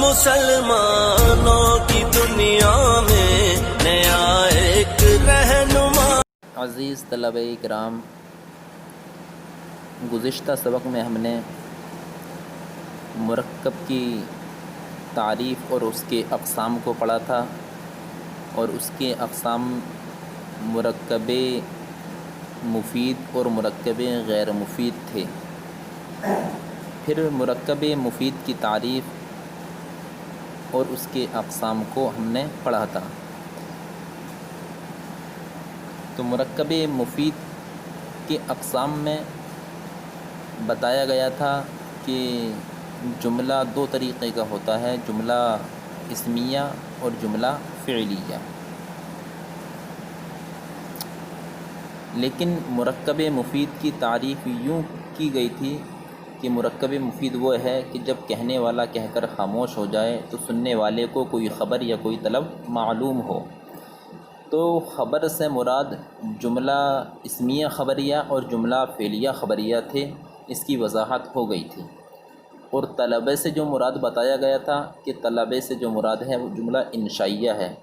مسلمانوں کی دنیا میں نیا ایک رہنما۔ عزیز طلبہ کرام، گزشتہ سبق میں ہم نے مرکب کی تعریف اور اس کے اقسام کو پڑھا تھا، اور اس کے اقسام مرکب مفید اور مرکب غیر مفید تھے۔ پھر مرکب مفید کی تعریف اور اس کے اقسام کو ہم نے پڑھا تھا۔ تو مرکب مفید کے اقسام میں بتایا گیا تھا کہ جملہ دو طریقے کا ہوتا ہے، جملہ اسمیہ اور جملہ فعلیہ۔ لیکن مرکب مفید کی تعریف یوں کی گئی تھی کہ مرکب مفید وہ ہے کہ جب کہنے والا کہہ کر خاموش ہو جائے تو سننے والے کو کوئی خبر یا کوئی طلب معلوم ہو۔ تو خبر سے مراد جملہ اسمیہ خبریہ اور جملہ فعلیہ خبریہ تھے، اس کی وضاحت ہو گئی تھی۔ اور طلبہ سے جو مراد بتایا گیا تھا کہ طلبہ سے جو مراد ہے وہ جملہ انشائیہ ہے،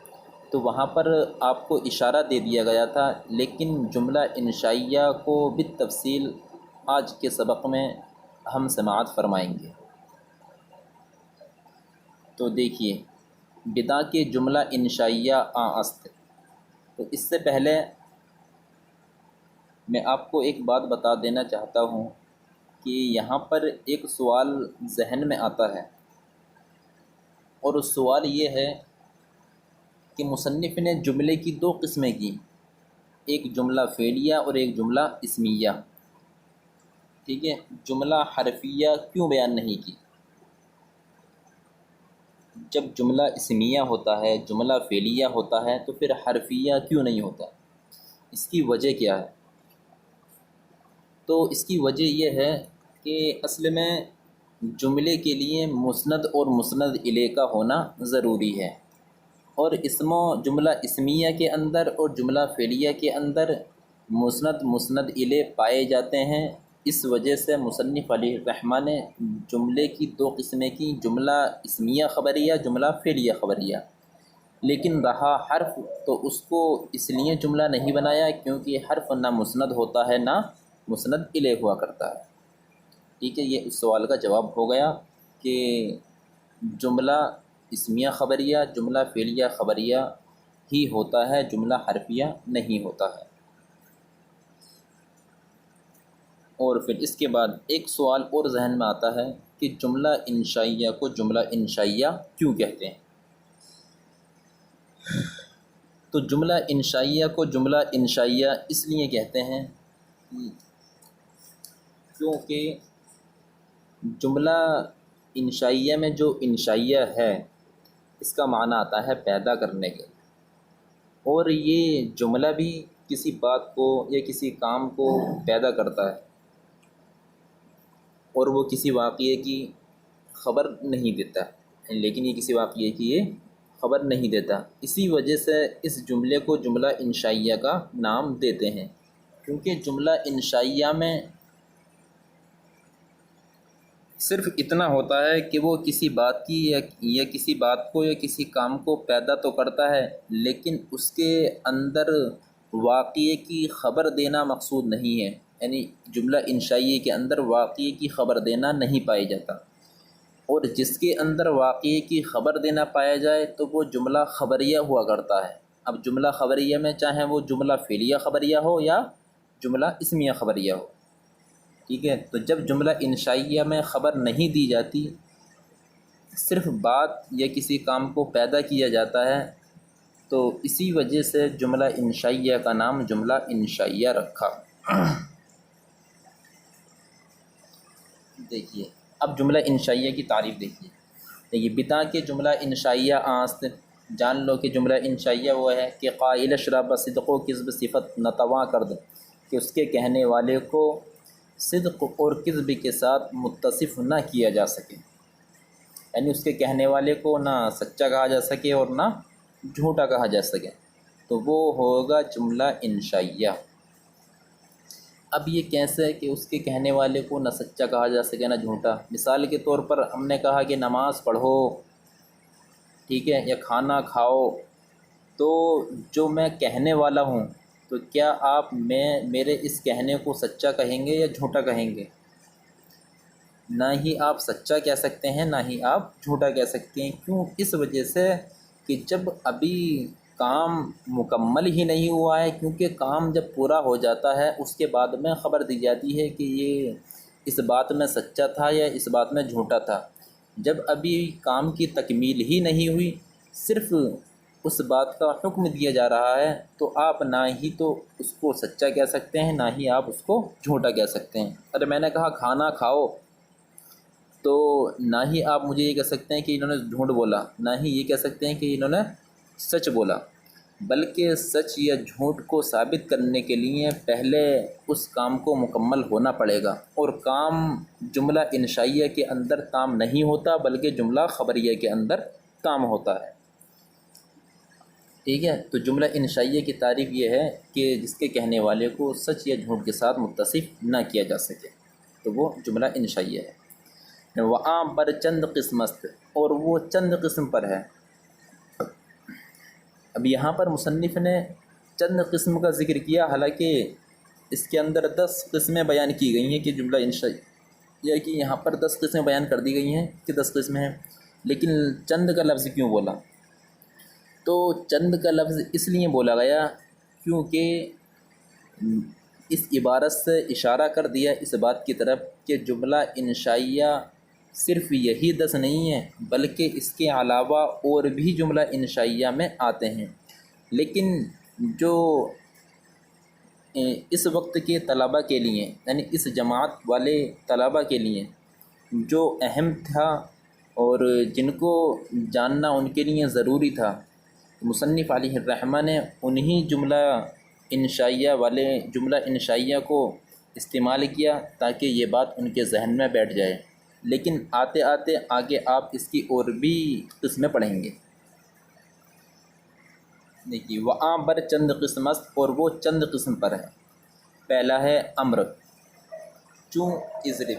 تو وہاں پر آپ کو اشارہ دے دیا گیا تھا، لیکن جملہ انشائیہ کو بالتفصیل آج کے سبق میں ہم سماعت فرمائیں گے۔ تو دیکھیے، بدا کے جملہ انشائیہ است۔ تو اس سے پہلے میں آپ کو ایک بات بتا دینا چاہتا ہوں کہ یہاں پر ایک سوال ذہن میں آتا ہے، اور اس سوال یہ ہے کہ مصنف نے جملے کی دو قسمیں کی، ایک جملہ فعلیہ اور ایک جملہ اسمیہ۔ ٹھیک ہے، جملہ حرفیہ کیوں بیان نہیں کی؟ جب جملہ اسمیہ ہوتا ہے، جملہ فعلیہ ہوتا ہے، تو پھر حرفیہ کیوں نہیں ہوتا؟ اس کی وجہ کیا ہے؟ تو اس کی وجہ یہ ہے کہ اصل میں جملے کے لیے مسند اور مسند الیہ کا ہونا ضروری ہے، اور جملہ اسمیہ کے اندر اور جملہ فعلیہ کے اندر مسند الیہ پائے جاتے ہیں۔ اس وجہ سے مصنف علیہ الرحمہ نے جملے کی دو قسمیں کی، جملہ اسمیہ خبریہ، جملہ فعلیہ خبریہ۔ لیکن رہا حرف، تو اس کو اس لیے جملہ نہیں بنایا کیونکہ حرف نہ مسند ہوتا ہے نہ مسند الیہ ہوا کرتا ہے۔ ٹھیک ہے، یہ اس سوال کا جواب ہو گیا کہ جملہ اسمیہ خبریہ، جملہ فعلیہ خبریہ ہی ہوتا ہے، جملہ حرفیہ نہیں ہوتا ہے۔ اور پھر اس کے بعد ایک سوال اور ذہن میں آتا ہے کہ جملہ انشائیہ کو جملہ انشائیہ کیوں کہتے ہیں؟ تو جملہ انشائیہ کو جملہ انشائیہ اس لیے کہتے ہیں کیونکہ جملہ انشائیہ میں جو انشائیہ ہے اس کا معنی آتا ہے پیدا کرنے کے، اور یہ جملہ بھی کسی بات کو یا کسی کام کو پیدا کرتا ہے، اور وہ کسی واقعے کی خبر نہیں دیتا، لیکن یہ کسی واقعے کی یہ خبر نہیں دیتا۔ اسی وجہ سے اس جملے کو جملہ انشائیہ کا نام دیتے ہیں، کیونکہ جملہ انشائیہ میں صرف اتنا ہوتا ہے کہ وہ کسی بات کی یا کسی بات کو یا کسی کام کو پیدا تو کرتا ہے، لیکن اس کے اندر واقعے کی خبر دینا مقصود نہیں ہے، یعنی جملہ انشائیہ کے اندر واقعے کی خبر دینا نہیں پایا جاتا۔ اور جس کے اندر واقعے کی خبر دینا پایا جائے تو وہ جملہ خبریہ ہوا کرتا ہے۔ اب جملہ خبریہ میں چاہے وہ جملہ فعلیہ خبریہ ہو یا جملہ اسمیہ خبریہ ہو، ٹھیک ہے۔ تو جب جملہ انشائیہ میں خبر نہیں دی جاتی، صرف بات یا کسی کام کو پیدا کیا جاتا ہے، تو اسی وجہ سے جملہ انشائیہ کا نام جملہ انشائیہ رکھا۔ دیکھیے، اب جملہ انشائیہ کی تعریف دیکھیے۔ دیکھیے، بتا کے جملہ انشائیہ آست، جان لو کہ جملہ انشائیہ وہ ہے کہ قائل شراب صدق و کذب صفت نتواں کرد، کہ اس کے کہنے والے کو صدق اور کذب کے ساتھ متصف نہ کیا جا سکے، یعنی اس کے کہنے والے کو نہ سچا کہا جا سکے اور نہ جھوٹا کہا جا سکے، تو وہ ہوگا جملہ انشائیہ۔ اب یہ کیسے کہ اس کے کہنے والے کو نہ سچا کہا جا سکے نہ جھوٹا؟ مثال کے طور پر ہم نے کہا کہ نماز پڑھو، ٹھیک ہے، یا کھانا کھاؤ، تو جو میں کہنے والا ہوں تو کیا آپ میرے اس کہنے کو سچا کہیں گے یا جھوٹا کہیں گے؟ نہ ہی آپ سچا کہہ سکتے ہیں نہ ہی آپ جھوٹا کہہ سکتے ہیں۔ کیوں؟ اس وجہ سے کہ جب ابھی کام مکمل ہی نہیں ہوا ہے، کیونکہ کام جب پورا ہو جاتا ہے اس کے بعد میں خبر دی جاتی ہے کہ یہ اس بات میں سچا تھا یا اس بات میں جھوٹا تھا۔ جب ابھی کام کی تکمیل ہی نہیں ہوئی، صرف اس بات کا حکم دیا جا رہا ہے، تو آپ نہ ہی تو اس کو سچا کہہ سکتے ہیں نہ ہی آپ اس کو جھوٹا کہہ سکتے ہیں۔ اگر میں نے کہا کھانا کھاؤ، تو نہ ہی آپ مجھے یہ کہہ سکتے ہیں کہ انہوں نے جھوٹ بولا، نہ ہی یہ کہہ سکتے ہیں کہ انہوں نے سچ بولا، بلکہ سچ یا جھوٹ کو ثابت کرنے کے لیے پہلے اس کام کو مکمل ہونا پڑے گا، اور کام جملہ انشائیہ کے اندر تام نہیں ہوتا بلکہ جملہ خبریہ کے اندر تام ہوتا ہے۔ ٹھیک ہے، تو جملہ انشائیہ کی تعریف یہ ہے کہ جس کے کہنے والے کو سچ یا جھوٹ کے ساتھ متصف نہ کیا جا سکے، تو وہ جملہ انشائیہ ہے۔ وہاں پر چند قسم است، اور وہ چند قسم پر ہے۔ اب یہاں پر مصنف نے چند قسم کا ذکر کیا، حالانکہ اس کے اندر 10 قسمیں بیان کی گئی ہیں کہ جملہ انشائیہ کی یہاں پر 10 قسمیں بیان کر دی گئی ہیں کہ 10 قسمیں ہیں، لیکن چند کا لفظ کیوں بولا؟ تو چند کا لفظ اس لیے بولا گیا کیونکہ اس عبارت سے اشارہ کر دیا اس بات کی طرف کہ جملہ انشائیہ صرف یہی 10 نہیں ہیں، بلکہ اس کے علاوہ اور بھی جملہ انشائیہ میں آتے ہیں، لیکن جو اس وقت کے طلبہ کے لیے، یعنی اس جماعت والے طلبہ کے لیے جو اہم تھا اور جن کو جاننا ان کے لیے ضروری تھا، مصنف علیہ الرحمہ نے انہی جملہ انشائیہ کو استعمال کیا تاکہ یہ بات ان کے ذہن میں بیٹھ جائے، لیکن آتے آتے آگے آپ اس کی اور بھی قسمیں پڑھیں گے۔ دیکھیے، وہاں پر چند قسم است، اور وہ چند قسم پر ہے۔ پہلا ہے امر، چوں اضرب،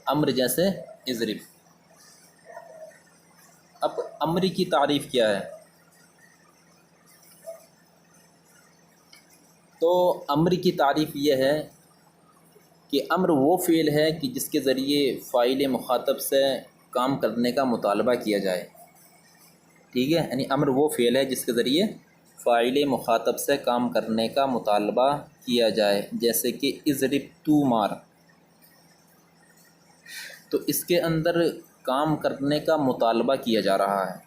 امر جیسے اضرب۔ اب امر کی تعریف کیا ہے؟ تو امر کی تعریف یہ ہے کہ امر وہ فعل ہے کہ جس کے ذریعے فاعل مخاطب سے کام کرنے کا مطالبہ کیا جائے۔ ٹھیک ہے، یعنی امر وہ فعل ہے جس کے ذریعے فاعل مخاطب سے کام کرنے کا مطالبہ کیا جائے، جیسے کہ اضرب تو مار، تو اس کے اندر کام کرنے کا مطالبہ کیا جا رہا ہے،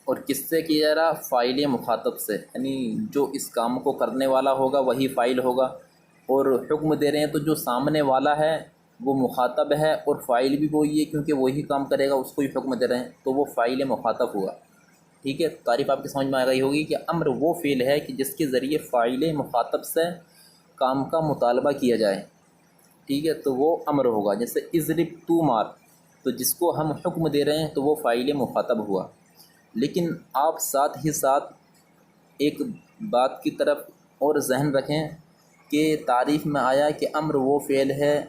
اور کس سے کیا جا رہا؟ فاعل مخاطب سے، یعنی جو اس کام کو کرنے والا ہوگا وہی فاعل ہوگا، اور حکم دے رہے ہیں تو جو سامنے والا ہے وہ مخاطب ہے اور فاعل بھی وہی ہے، کیونکہ وہی کام کرے گا، اس کو ہی حکم دے رہے ہیں، تو وہ فاعل مخاطب ہوا۔ ٹھیک ہے، تعریف آپ کی سمجھ میں آ گئی ہوگی کہ امر وہ فعل ہے کہ جس کے ذریعے فاعل مخاطب سے کام کا مطالبہ کیا جائے۔ ٹھیک ہے، تو وہ امر ہوگا، جیسے اضرب تو مار، تو جس کو ہم حکم دے رہے ہیں تو وہ فاعل مخاطب ہوا۔ لیکن آپ ساتھ ہی ساتھ ایک بات کی طرف اور ذہن رکھیں کہ تعریف میں آیا کہ امر وہ فعل ہے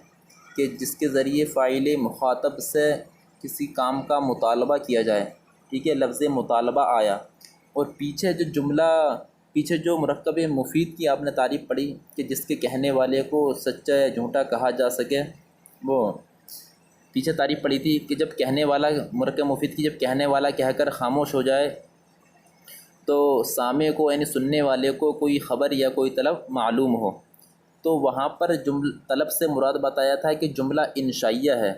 کہ جس کے ذریعے فاعل مخاطب سے کسی کام کا مطالبہ کیا جائے۔ ٹھیک ہے، لفظ مطالبہ آیا، اور پیچھے جو مرکب مفید کی آپ نے تعریف پڑھی کہ جس کے کہنے والے کو سچا یا جھوٹا کہا جا سکے، وہ پیچھے تعریف پڑھی تھی کہ جب کہنے والا، مرکب مفید کی جب کہنے والا کہہ کر خاموش ہو جائے تو سامع کو، یعنی سننے والے کو کوئی خبر یا کوئی طلب معلوم ہو، تو وہاں پر طلب سے مراد بتایا تھا کہ جملہ انشائیہ ہے،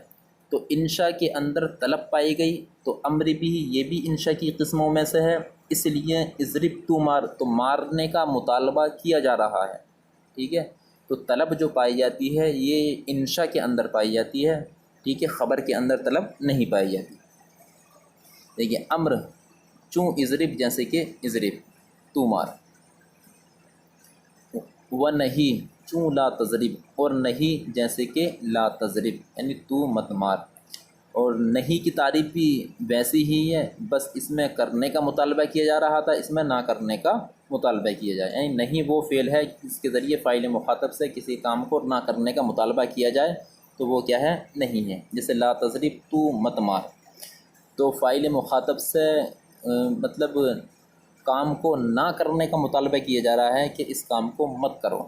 تو انشاء کے اندر طلب پائی گئی، تو امر بھی یہ بھی انشاء کی قسموں میں سے ہے، اس لیے اضرب تو مار، تو مارنے کا مطالبہ کیا جا رہا ہے۔ ٹھیک ہے، تو طلب جو پائی جاتی ہے یہ انشاء کے اندر پائی جاتی ہے، ٹھیک ہے، خبر کے اندر طلب نہیں پائی جاتی۔ دیکھیے، امر چوں اضرب، جیسے کہ اضرب تو مار، و نہیں چوں لا تضرب، اور نہیں جیسے کہ لا تضرب، یعنی تو مت مار۔ اور نہیں کی تعریف بھی ویسی ہی ہے، بس اس میں کرنے کا مطالبہ کیا جا رہا تھا، اس میں نہ کرنے کا مطالبہ کیا جائے، یعنی نہیں وہ فعل ہے جس کے ذریعے فاعل مخاطب سے کسی کام کو نہ کرنے کا مطالبہ کیا جائے، تو وہ کیا ہے؟ نہیں ہے، جیسے لا تضرب تو مت مار۔ تو فاعل مخاطب سے مطلب کام کو نہ کرنے کا مطالبہ کیا جا رہا ہے کہ اس کام کو مت کرو،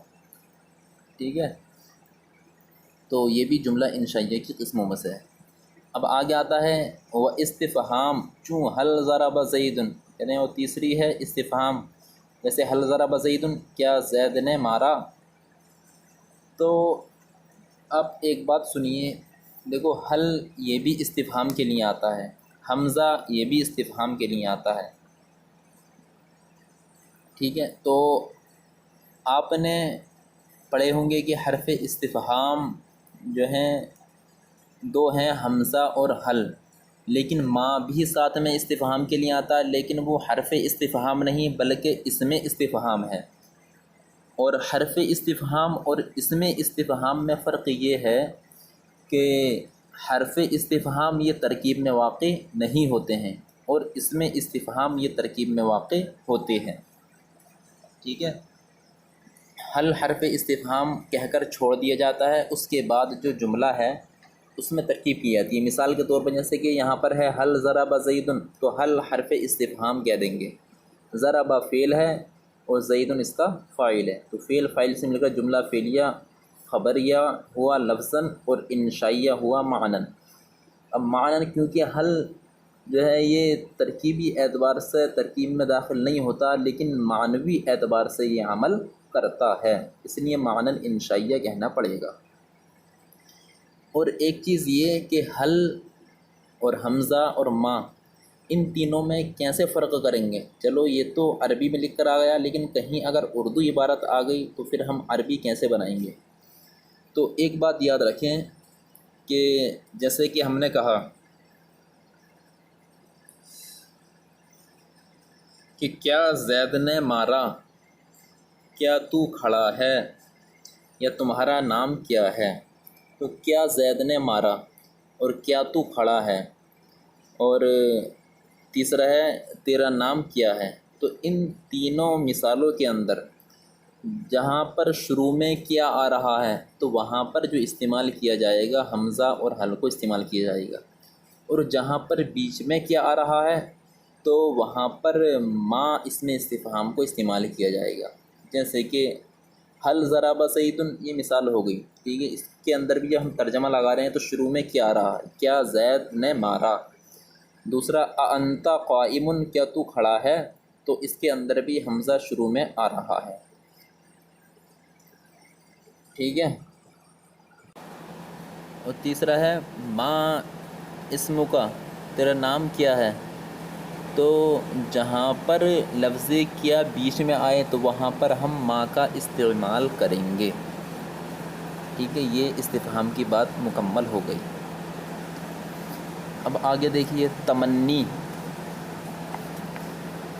ٹھیک ہے۔ تو یہ بھی جملہ انشائیہ کی قسموں میں سے ہے۔ اب آگے آتا ہے وہ استفہام، چوں حل ضرب زید، یعنی وہ تیسری ہے استفہام، جیسے حل ضرب زید، کیا زید نے مارا۔ تو اب ایک بات سنیے، دیکھو حل یہ بھی استفہام کے لیے آتا ہے، حمزہ یہ بھی استفہام کے لیے آتا ہے، ٹھیک ہے۔ تو آپ نے پڑھے ہوں گے کہ حرف استفہام جو ہیں دو ہیں، حمزہ اور حل، لیکن ما بھی ساتھ میں استفہام کے لیے آتا ہے، لیکن وہ حرف استفہام نہیں بلکہ اسم استفہام ہے۔ اور حرف استفہام اور اسم استفہام میں فرق یہ ہے کہ حرف استفہام یہ ترکیب میں واقع نہیں ہوتے ہیں اور اسم استفہام یہ ترکیب میں واقع ہوتے ہیں، ٹھیک ہے۔ حل حرف استفہام کہہ کر چھوڑ دیا جاتا ہے، اس کے بعد جو جملہ ہے اس میں ترکیب کی جاتی ہے۔ مثال کے طور پر جیسے کہ یہاں پر ہے حل ضرب زید، تو حل حرف استفہام کہہ دیں گے، ضرب فعل ہے اور زید اس کا فاعل ہے، تو فعل فاعل سے مل کر جملہ فعلیہ خبریہ ہوا لفظاً اور انشائیہ ہوا معنن۔ اب معنن کیونکہ حل جو ہے یہ ترکیبی اعتبار سے ترکیب میں داخل نہیں ہوتا، لیکن معنوی اعتبار سے یہ عمل کرتا ہے، اس لیے معنن انشائیہ کہنا پڑے گا۔ اور ایک چیز یہ کہ حل اور حمزہ اور ما ان تینوں میں کیسے فرق کریں گے، چلو یہ تو عربی میں لکھ کر آ گیا، لیکن کہیں اگر اردو عبارت آ گئی تو پھر ہم عربی کیسے بنائیں گے۔ تو ایک بات یاد رکھیں کہ جیسے کہ ہم نے کہا کہ کیا زید نے مارا، کیا تو کھڑا ہے، یا تمہارا نام کیا ہے، تو کیا زید نے مارا اور کیا تو کھڑا ہے، اور تیسرا ہے تیرا نام کیا ہے۔ تو ان تینوں مثالوں کے اندر جہاں پر شروع میں کیا آ رہا ہے تو وہاں پر جو استعمال کیا جائے گا حمزہ اور حل کو استعمال کیا جائے گا، اور جہاں پر بیچ میں کیا آ رہا ہے تو وہاں پر ما اسم استفہام کو استعمال کیا جائے گا۔ جیسے کہ حل ضرب زید یہ مثال ہو گئی، ٹھیک ہے، اس کے اندر بھی ہم ترجمہ لگا رہے ہیں تو شروع میں کیا آ رہا ہے، کیا زید نے مارا۔ دوسرا انت قائم، کیا تو کھڑا ہے، تو اس کے اندر بھی حمزہ شروع میں آ رہا ہے، ٹھیک ہے۔ اور تیسرا ہے ما اسم کا، تیرا نام کیا ہے، تو جہاں پر لفظ کیا بیچ میں آئے تو وہاں پر ہم ما کا استعمال کریں گے، ٹھیک ہے۔ یہ استفہام کی بات مکمل ہو گئی۔ اب آگے دیکھیے تمنی۔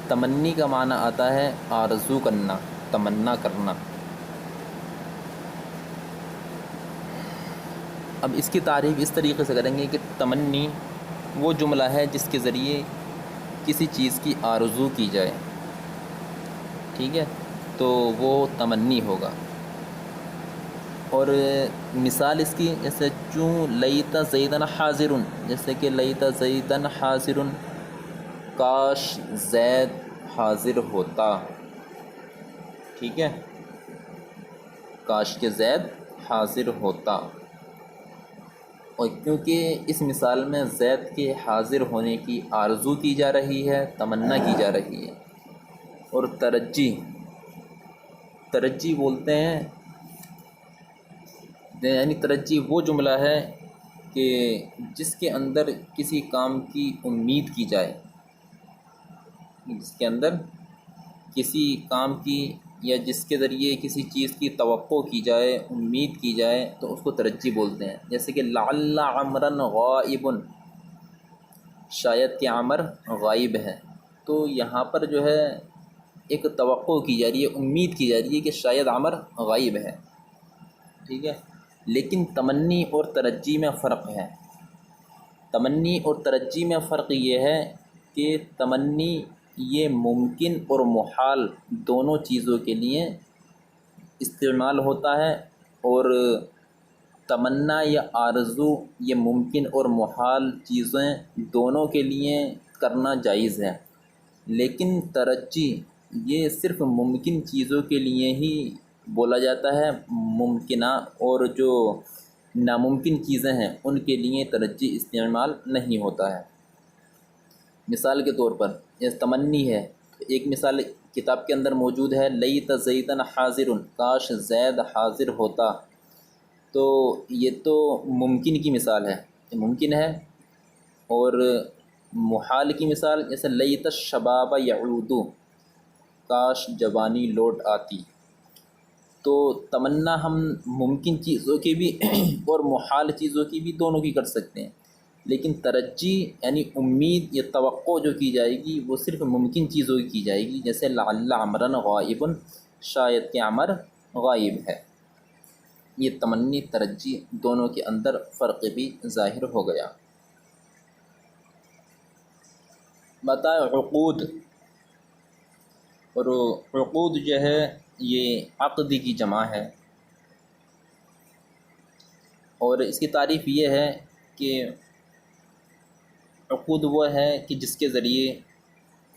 تمنی کا معنی آتا ہے آرزو کرنا، تمنا کرنا۔ اب اس کی تعریف اس طریقے سے کریں گے کہ تمنی وہ جملہ ہے جس کے ذریعے کسی چیز کی آرزو کی جائے، ٹھیک ہے، تو وہ تمنی ہوگا۔ اور مثال اس کی جیسے چوں لیت زیدن حاضر، جیسے کہ لیت زیدن حاضر، کاش زید حاضر ہوتا، ٹھیک ہے، کاش کہ زید حاضر ہوتا۔ اور کیونکہ اس مثال میں زید کے حاضر ہونے کی آرزو کی جا رہی ہے، تمنا کی جا رہی ہے۔ اور ترجی، ترجی بولتے ہیں، یعنی ترجی وہ جملہ ہے کہ جس کے اندر کسی کام کی امید کی جائے، جس کے اندر کسی کام کی یا جس کے ذریعے کسی چیز کی توقع کی جائے، امید کی جائے، تو اس کو ترجی بولتے ہیں۔ جیسے کہ لعل عمرا غائب، شاید کہ عمر غائب ہے، تو یہاں پر جو ہے ایک توقع کی جا رہی ہے، امید کی جا رہی ہے کہ شاید عمر غائب ہے، ٹھیک ہے۔ لیکن تمنی اور ترجی میں فرق ہے۔ تمنی اور ترجی میں فرق یہ ہے کہ تمنی یہ ممکن اور محال دونوں چیزوں کے لیے استعمال ہوتا ہے، اور تمنا یا آرزو یہ ممکن اور محال چیزیں دونوں کے لیے کرنا جائز ہے، لیکن ترجیح یہ صرف ممکن چیزوں کے لیے ہی بولا جاتا ہے، ممکنہ اور جو ناممکن چیزیں ہیں ان کے لیے ترجیح استعمال نہیں ہوتا ہے۔ مثال کے طور پر یہ تمنی ہے، ایک مثال کتاب کے اندر موجود ہے، لیت زیدن حاضر، کاش زید حاضر ہوتا، تو یہ تو ممکن کی مثال ہے، یہ ممکن ہے۔ اور محال کی مثال جیسے لیت الشباب یعود، کاش جوانی لوٹ آتی۔ تو تمنا ہم ممکن چیزوں کی بھی اور محال چیزوں کی بھی دونوں کی کر سکتے ہیں، لیکن ترجیح یعنی امید یا توقع جو کی جائے گی وہ صرف ممکن چیزوں کی جائے گی، جیسے لعل عمرا غائب، شاید کہ عمر غائب ہے۔ یہ تمنی ترجیح دونوں کے اندر فرق بھی ظاہر ہو گیا۔ بتائے عقود، اور عقود جو ہے یہ عقد کی جمع ہے، اور اس کی تعریف یہ ہے کہ عقود وہ ہے کہ جس کے ذریعے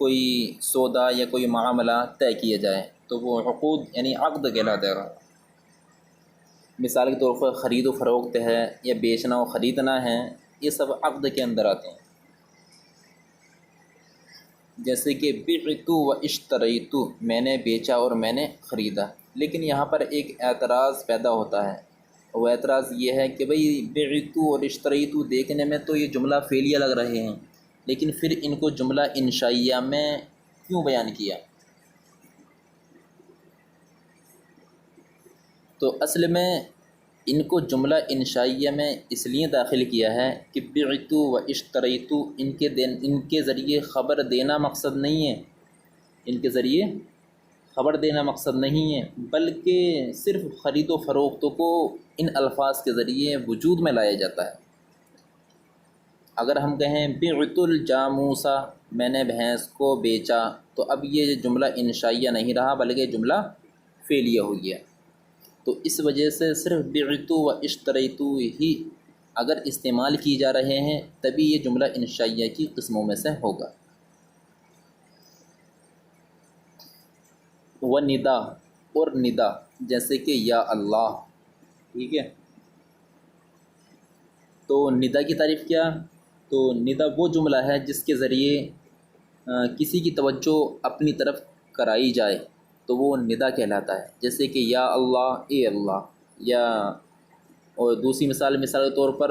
کوئی سودا یا کوئی معاملہ طے کیا جائے تو وہ عقود یعنی عقد کہلاتا ہے۔ مثال کے طور پر خرید و فروخت ہے یا بیچنا و خریدنا ہے، یہ سب عقد کے اندر آتے ہیں۔ جیسے کہ بعت و اشتریت، میں نے بیچا اور میں نے خریدا، لیکن یہاں پر ایک اعتراض پیدا ہوتا ہے، وہ اعتراض یہ ہے کہ بھئی بعت اور اشتریت دیکھنے میں تو یہ جملہ فعلیہ لگ رہے ہیں، لیکن پھر ان کو جملہ انشائیہ میں کیوں بیان کیا؟ تو اصل میں ان کو جملہ انشائیہ میں اس لیے داخل کیا ہے کہ بعت و اشتریت ان کے ذریعے خبر دینا مقصد نہیں ہے، ان کے ذریعے خبر دینا مقصد نہیں ہے، بلکہ صرف خرید و فروخت کو ان الفاظ کے ذریعے وجود میں لایا جاتا ہے۔ اگر ہم کہیں بعت الجاموسا، میں نے بھینس کو بیچا، تو اب یہ جملہ انشائیہ نہیں رہا بلکہ جملہ فعلیہ ہو گیا۔ تو اس وجہ سے صرف بعت و اشتریت ہی اگر استعمال کی جا رہے ہیں تبھی یہ جملہ انشائیہ کی قسموں میں سے ہوگا۔ و ندا، اور ندا جیسے کہ یا اللہ، ٹھیک ہے۔ تو ندا کی تعریف کیا؟ تو ندا وہ جملہ ہے جس کے ذریعے کسی کی توجہ اپنی طرف کرائی جائے تو وہ ندا کہلاتا ہے، جیسے کہ یا اللہ، اے اللہ، یا اور دوسری مثال کے طور پر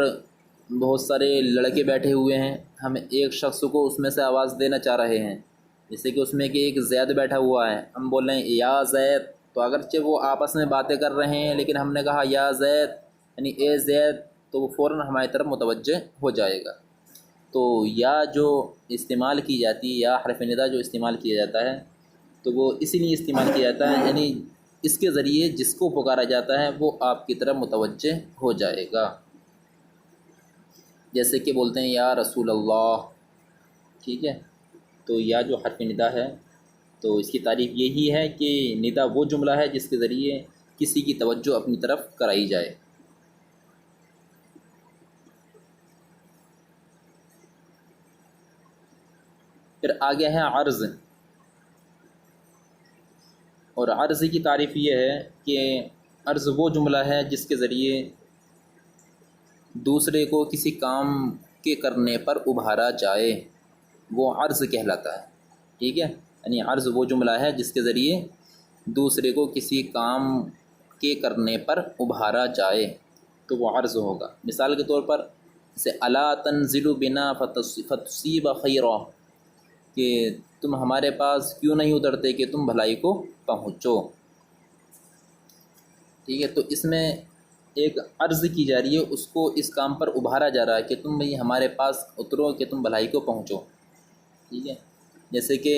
بہت سارے لڑکے بیٹھے ہوئے ہیں، ہم ایک شخص کو اس میں سے آواز دینا چاہ رہے ہیں، جیسے کہ اس میں کہ ایک زید بیٹھا ہوا ہے، ہم بول رہے ہیں یا زید، تو اگرچہ وہ آپس میں باتیں کر رہے ہیں لیکن ہم نے کہا یا زید یعنی اے زید، تو وہ فوراً ہماری طرف متوجہ ہو جائے گا۔ تو یا جو استعمال کی جاتی ہے، یا حرف ندا جو استعمال کیا جاتا ہے تو وہ اسی لیے استعمال کیا جاتا ہے، یعنی اس کے ذریعے جس کو پکارا جاتا ہے وہ آپ کی طرف متوجہ ہو جائے گا، جیسے کہ بولتے ہیں یا رسول اللہ، ٹھیک ہے۔ تو یا جو حرف ندا ہے تو اس کی تعریف یہی ہے کہ ندا وہ جملہ ہے جس کے ذریعے کسی کی توجہ اپنی طرف کرائی جائے۔ پھر آگے ہے عرض، اور عرض کی تعریف یہ ہے کہ عرض وہ جملہ ہے جس کے ذریعے دوسرے کو کسی کام کے کرنے پر ابھارا جائے، وہ عرض کہلاتا ہے، ٹھیک ہے۔ یعنی عرض وہ جملہ ہے جس کے ذریعے دوسرے کو کسی کام کے کرنے پر ابھارا جائے تو وہ عرض ہوگا۔ مثال کے طور پر جیسے الا تنزل بنا فتصیب خیرا، کہ تم ہمارے پاس کیوں نہیں اترتے کہ تم بھلائی کو پہنچو، ٹھیک ہے۔ تو اس میں ایک عرض کی جا رہی ہے، اس کو اس کام پر ابھارا جا رہا ہے کہ تم بھئی ہمارے پاس اترو کہ تم بھلائی کو پہنچو، ٹھیک ہے۔ جیسے کہ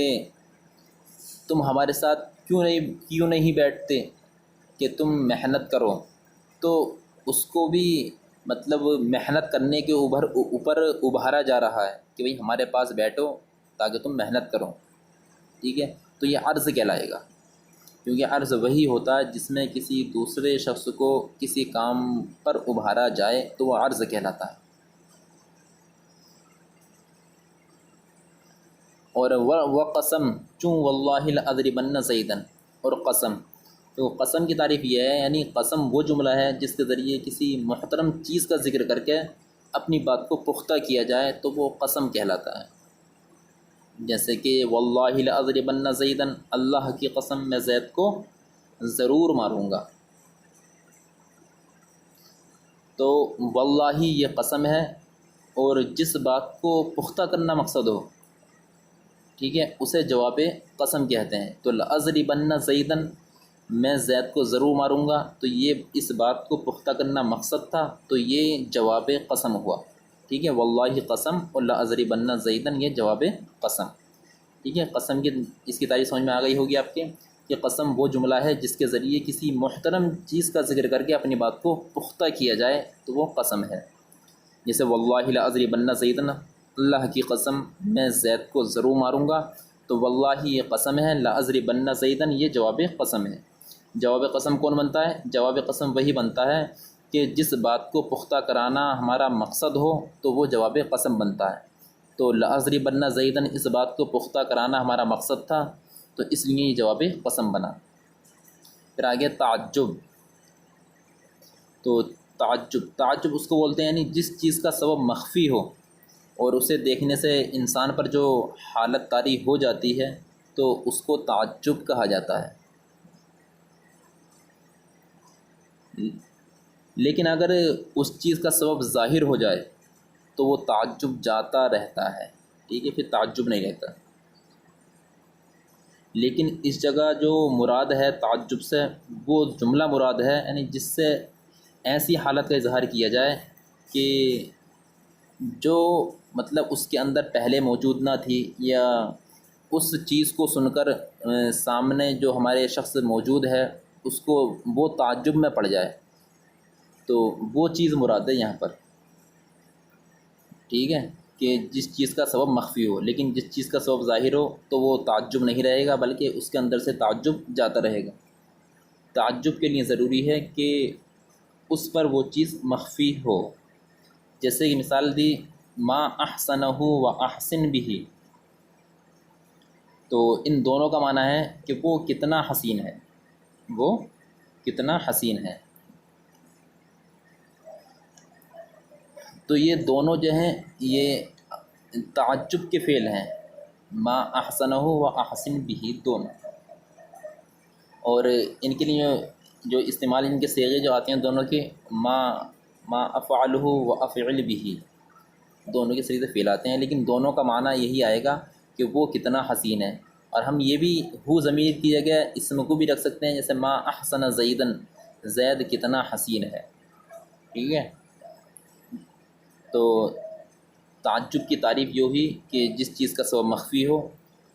تم ہمارے ساتھ کیوں نہیں بیٹھتے کہ تم محنت کرو، تو اس کو بھی مطلب محنت کرنے کے اوپر ابھارا جا رہا ہے کہ بھئی ہمارے پاس بیٹھو تاکہ تم محنت کرو، ٹھیک ہے۔ تو یہ عرض کہلائے گا۔ کیونکہ عرض وہی ہوتا ہے جس میں کسی دوسرے شخص کو کسی کام پر ابھارا جائے تو وہ عرض کہلاتا ہے۔ اور وہ قسم چوں واللہ لأضربن زیدن، اور قسم، تو قسم کی تعریف یہ ہے، یعنی قسم وہ جملہ ہے جس کے ذریعے کسی محترم چیز کا ذکر کر کے اپنی بات کو پختہ کیا جائے تو وہ قسم کہلاتا ہے۔ جیسے کہ واللہ لأضربن زیدن، اللہ کی قسم میں زید کو ضرور ماروں گا۔ تو واللہ یہ قسم ہے، اور جس بات کو پختہ کرنا مقصد ہو، ٹھیک ہے، اسے جواب قسم کہتے ہیں۔ تو لأضربن زیدن، میں زید کو ضرور ماروں گا، تو یہ اس بات کو پختہ کرنا مقصد تھا، تو یہ جواب قسم ہوا، ٹھیک ہے۔ واللہ قسم اور لأضربن زیدن یہ جواب قسم، ٹھیک ہے۔ قسم کی اس کی تعریف سمجھ میں آ گئی ہوگی آپ کے کہ قسم وہ جملہ ہے جس کے ذریعے کسی محترم چیز کا ذکر کر کے اپنی بات کو پختہ کیا جائے تو وہ قسم ہے۔ جیسے واللہ لأضربن زیدن، اللہ کی قسم میں زید کو ضرور ماروں گا، تو واللہ یہ قسم ہے، لأضربن زیدن یہ جواب قسم ہے۔ جواب قسم کون بنتا ہے؟ جواب قسم وہی بنتا ہے کہ جس بات کو پختہ کرانا ہمارا مقصد ہو تو وہ جواب قسم بنتا ہے۔ تو لأضربن زیدن اس بات کو پختہ کرانا ہمارا مقصد تھا، تو اس لیے یہ جواب قسم بنا۔ پھر آگے تعجب، تو تعجب اس کو بولتے ہیں یعنی جس چیز کا سبب مخفی ہو اور اسے دیکھنے سے انسان پر جو حالت طاری ہو جاتی ہے تو اس کو تعجب کہا جاتا ہے۔ لیکن اگر اس چیز کا سبب ظاہر ہو جائے تو وہ تعجب جاتا رہتا ہے، ٹھیک ہے، پھر تعجب نہیں رہتا۔ لیکن اس جگہ جو مراد ہے تعجب سے وہ جملہ مراد ہے، یعنی جس سے ایسی حالت کا اظہار کیا جائے کہ جو مطلب اس کے اندر پہلے موجود نہ تھی، یا اس چیز کو سن کر سامنے جو ہمارے شخص موجود ہے اس کو وہ تعجب میں پڑ جائے، تو وہ چیز مراد ہے یہاں پر، ٹھیک ہے، کہ جس چیز کا سبب مخفی ہو، لیکن جس چیز کا سبب ظاہر ہو تو وہ تعجب نہیں رہے گا بلکہ اس کے اندر سے تعجب جاتا رہے گا۔ تعجب کے لیے ضروری ہے کہ اس پر وہ چیز مخفی ہو۔ جیسے کہ مثال دی ما احسنہ و احسن بھی، تو ان دونوں کا معنی ہے کہ وہ کتنا حسین ہے، وہ کتنا حسین ہے۔ تو یہ دونوں جو ہیں یہ تعجب کے فعل ہیں، ما احسنہ و احسن بھی دونوں، اور ان کے لیے جو استعمال ان کے صیغے جو آتے ہیں دونوں کے ما افعلہ و افعل بھی، دونوں کے صیغے فعل آتے ہیں، لیکن دونوں کا معنی یہی آئے گا کہ وہ کتنا حسین ہے۔ اور ہم یہ بھی ہو ضمیر کی جگہ اسم کو بھی رکھ سکتے ہیں، جیسے ما احسن زیدن، زید کتنا حسین ہے، ٹھیک ہے۔ تو تعجب کی تعریف یہ ہوئی کہ جس چیز کا سبب مخفی ہو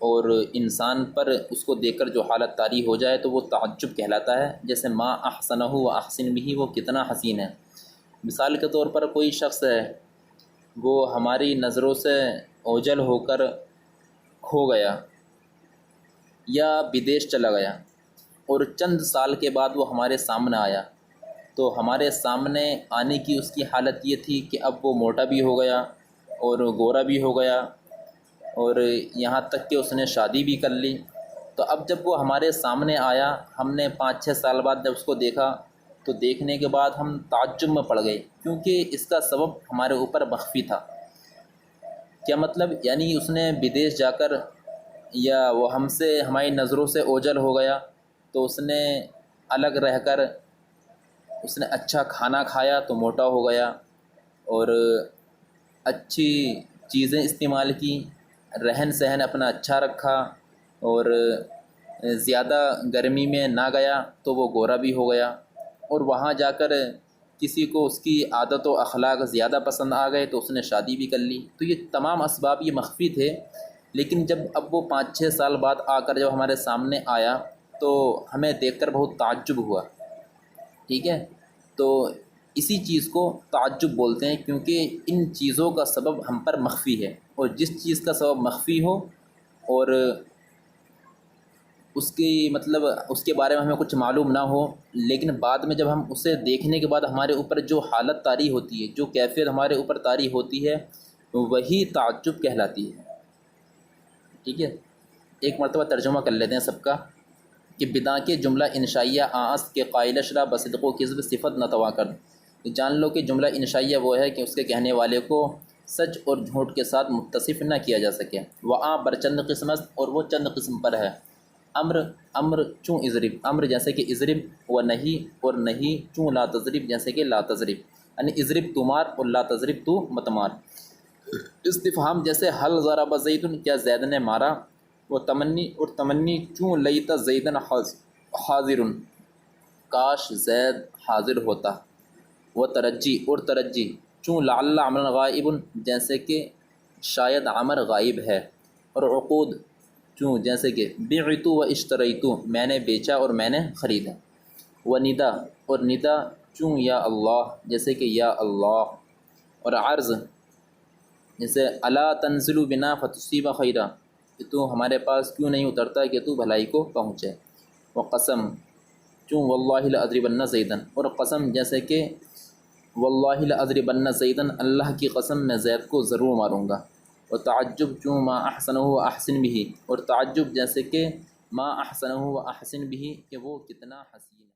اور انسان پر اس کو دیکھ کر جو حالت طاری ہو جائے تو وہ تعجب کہلاتا ہے۔ جیسے ما احسنہ و احسن بھی، وہ کتنا حسین ہے۔ مثال کے طور پر کوئی شخص ہے وہ ہماری نظروں سے اوجھل ہو کر کھو گیا یا بدیش چلا گیا، اور چند سال کے بعد وہ ہمارے سامنے آیا، تو ہمارے سامنے آنے کی اس کی حالت یہ تھی کہ اب وہ موٹا بھی ہو گیا اور گورا بھی ہو گیا، اور یہاں تک کہ اس نے شادی بھی کر لی۔ تو اب جب وہ ہمارے سامنے آیا، ہم نے 5-6 سال بعد جب اس کو دیکھا تو دیکھنے کے بعد ہم تعجب میں پڑ گئے، کیونکہ اس کا سبب ہمارے اوپر مخفی تھا۔ کیا مطلب؟ یعنی اس نے بدیش جا کر یا وہ ہم سے ہماری نظروں سے اوجھل ہو گیا، تو اس نے الگ رہ کر اس نے اچھا کھانا کھایا تو موٹا ہو گیا، اور اچھی چیزیں استعمال کی، رہن سہن اپنا اچھا رکھا، اور زیادہ گرمی میں نہ گیا تو وہ گورا بھی ہو گیا، اور وہاں جا کر کسی کو اس کی عادت و اخلاق زیادہ پسند آ گئے تو اس نے شادی بھی کر لی۔ تو یہ تمام اسباب یہ مخفی تھے، لیکن جب اب وہ 5-6 سال بعد آ کر جب ہمارے سامنے آیا تو ہمیں دیکھ کر بہت تعجب ہوا، ٹھیک ہے۔ تو اسی چیز کو تعجب بولتے ہیں، کیونکہ ان چیزوں کا سبب ہم پر مخفی ہے، اور جس چیز کا سبب مخفی ہو اور اس کی مطلب اس کے بارے میں ہمیں کچھ معلوم نہ ہو، لیکن بعد میں جب ہم اسے دیکھنے کے بعد ہمارے اوپر جو حالت طاری ہوتی ہے، جو کیفیت ہمارے اوپر طاری ہوتی ہے، وہی تعجب کہلاتی ہے۔ ٹھیک ہے، ایک مرتبہ ترجمہ کر لیتے ہیں سب کا کہ بدا کے جملہ انشائیہ آس کے قائل شرا بصدق و کذب صفت نتوا کر۔ جان لو کہ جملہ انشائیہ وہ ہے کہ اس کے کہنے والے کو سچ اور جھوٹ کے ساتھ متصف نہ کیا جا سکے۔ وآ بر چند قسم است، اور وہ چند قسم پر ہے۔ امر چوں اضرب، امر جیسے کہ اضرب، و نہیں، اور نہیں چوں لا تضرب جیسے کہ لا تضرب، یعنی اضرب تو مار اور لا تضرب تو مت مار۔ استفہام جیسے حل ضرب زید، کیا زید نے مارا، وہ تمنی، اور تمنی چوں لیت زیدن حاضر، کاش زید حاضر ہوتا۔ وہ ترجی، اور ترجی چوں لعل عمرا غائب، جیسے کہ شاید عمر غائب ہے۔ اور عقود چوں جیسے کہ بعتو و اشتریتو، میں نے بیچا اور میں نے خریدا۔ و ندا، اور ندا چوں یا اللہ جیسے کہ یا اللہ۔ اور عرض جیسے الا تنزل بنا فتصیب خیرا، کہ تو ہمارے پاس کیوں نہیں اترتا کہ تو بھلائی کو پہنچے۔ و قسم چوں واللہ لاضربن زیدن، اور قسم جیسے کہ واللہ لاضربن زیدن، اللہ کی قسم میں زید کو ضرور ماروں گا۔ و تعجب چوں ما احسنہ و احسن بھی، اور تعجب جیسے کہ ما احسنہ و احسن بھی، کہ وہ کتنا حسین ہے۔